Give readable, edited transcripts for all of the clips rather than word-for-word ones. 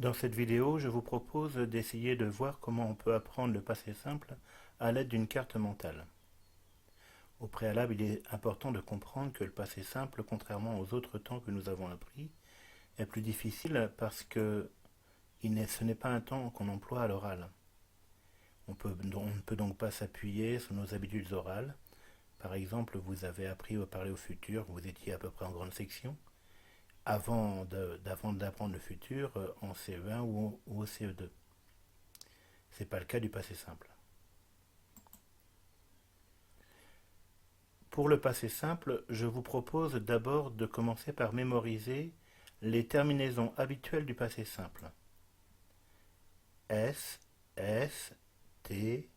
Dans cette vidéo, je vous propose d'essayer de voir comment on peut apprendre le passé simple à l'aide d'une carte mentale. Au préalable, il est important de comprendre que le passé simple, contrairement aux autres temps que nous avons appris, est plus difficile parce que ce n'est pas un temps qu'on emploie à l'oral. On ne peut donc pas s'appuyer sur nos habitudes orales. Par exemple, vous avez appris à parler au futur, vous étiez à peu près en grande section, avant d'apprendre le futur en CE1 ou au CE2. Ce n'est pas le cas du passé simple. Pour le passé simple, je vous propose d'abord de commencer par mémoriser les terminaisons habituelles du passé simple. S, S, T,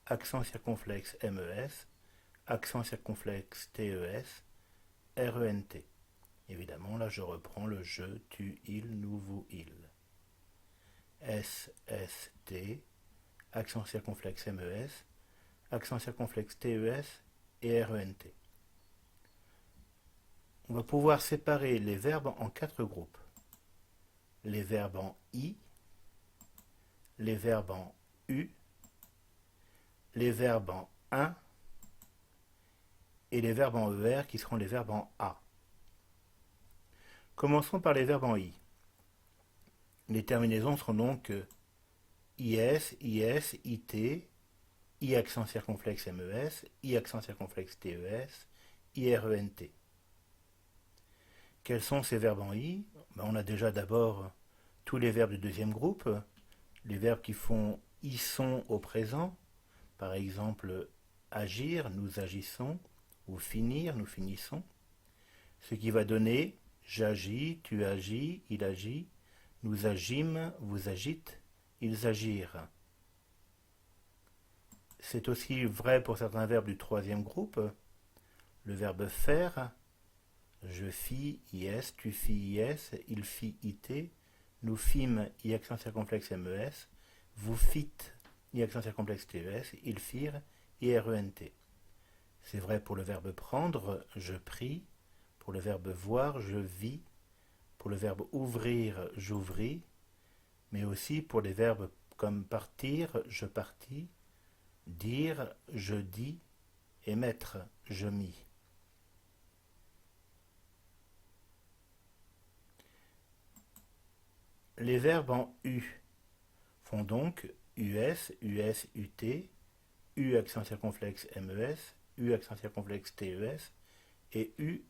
accent circonflexe MES, accent circonflexe TES, RENT. Évidemment, là je reprends le je, tu, il, nous, vous, il. S, S, T, accent circonflexe MES, accent circonflexe TES et RENT. On va pouvoir séparer les verbes en 4 groupes. Les verbes en I, les verbes en U, les verbes en un et les verbes en ER qui seront les verbes en A. Commençons par les verbes en I. Les terminaisons seront donc IS, IS, IT, I accent circonflexe MES, I accent circonflexe TES, IRENT. Quels sont ces verbes en I? On a déjà d'abord tous les verbes du deuxième groupe, les verbes qui font I sont au présent, par exemple agir, nous agissons, ou finir, nous finissons, ce qui va donner j'agis, tu agis, il agit, nous agîmes, vous agîtes, ils agirent. C'est aussi vrai pour certains verbes du troisième groupe, le verbe faire, je fis, IS, tu fis, IS, il fit, IT, nous fîmes, I accent circonflexe MES, vous fîtes, I accent circonflexe TES, ils firent, IRENT. C'est vrai pour le verbe prendre, je pris, pour le verbe voir, je vis, pour le verbe ouvrir, j'ouvris, mais aussi pour les verbes comme partir, je partis, dire, je dis, et mettre, je mis. Les verbes en U font donc US, US, UT, U accent circonflexe MES, U accent circonflexe TES et U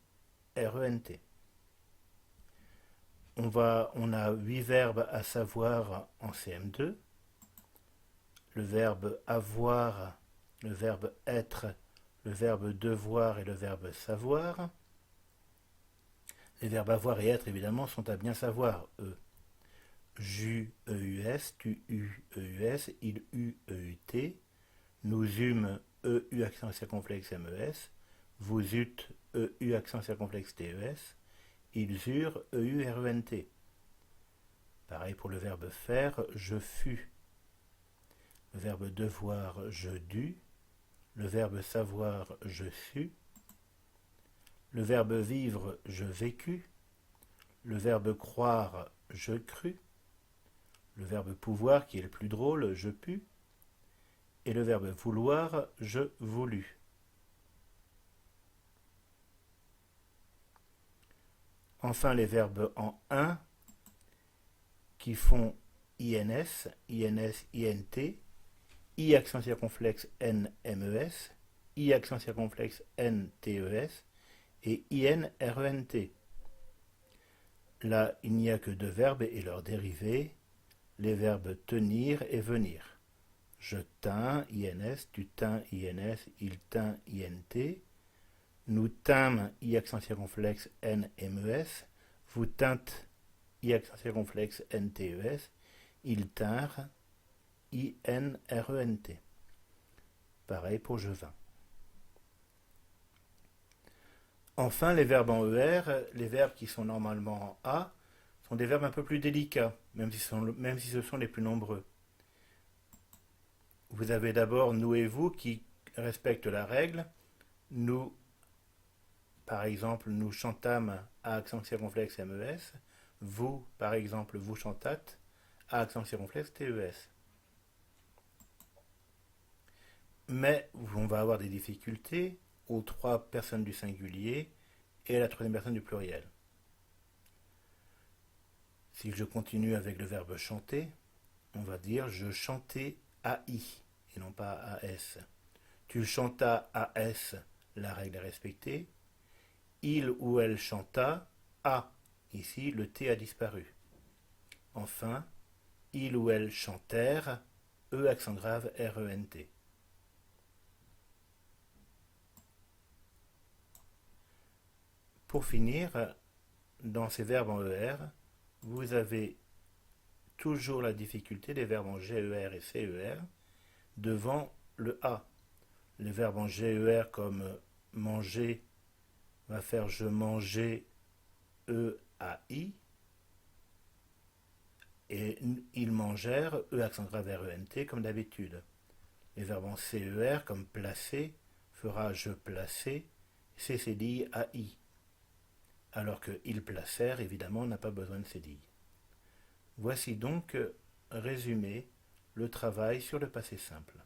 RENT. On a 8 verbes à savoir en CM2. Le verbe avoir, le verbe être, le verbe devoir et le verbe savoir. Les verbes avoir et être, évidemment, sont à bien savoir, eux. J'eus, EUS, tu eus, EUS, il eut, EUT, nous eûmes, EU accent circonflexe MES, vous eûtes, EU accent circonflexe TES, ils eurent, EU RENT. Pareil pour le verbe faire, je fus. Le verbe devoir, je dus. Le verbe savoir, je sus. Le verbe vivre, je vécus. Le verbe croire, je crus. Le verbe pouvoir, qui est le plus drôle, je pus. Et le verbe vouloir, je voulus. Enfin, les verbes en un qui font INS, INS, INT, I accent circonflexe N MES, I accent circonflexe N TES et IN RENT. Là, il n'y a que 2 verbes et leurs dérivés, les verbes tenir et venir. Je tins, INS, tu tins, INS, il tint, INT. Nous tîmes, I accent circonflexe N MES. Vous tîntes, I accent circonflexe N TES. Ils tinrent, INRENT. Pareil pour je vins. Enfin, les verbes en ER, les verbes qui sont normalement en A, sont des verbes un peu plus délicats, même si ce sont les plus nombreux. Vous avez d'abord nous et vous qui respectent la règle. Nous, par exemple, nous chantâmes à accent circonflexe MES. Vous, par exemple, vous chantâtes, A accent circonflexe, TES. Mais on va avoir des difficultés aux trois personnes du singulier et à la troisième personne du pluriel. Si je continue avec le verbe chanter, on va dire je chantais AI et non pas AS. Tu chantas AS, la règle est respectée. Il ou elle chanta A. Ici, le T a disparu. Enfin, il ou elle chantèrent, E accent grave RENT. Pour finir, dans ces verbes en ER, vous avez toujours la difficulté des verbes en GER et CER devant le A. Les verbes en GER comme manger va faire je mangeais EAI et ils mangèrent E accent grave RENT comme d'habitude. Les verbes en CER comme placer fera je plaçais CCDI AI. Alors que ils placèrent évidemment n'a pas besoin de CDI. Voici donc résumé le travail sur le passé simple.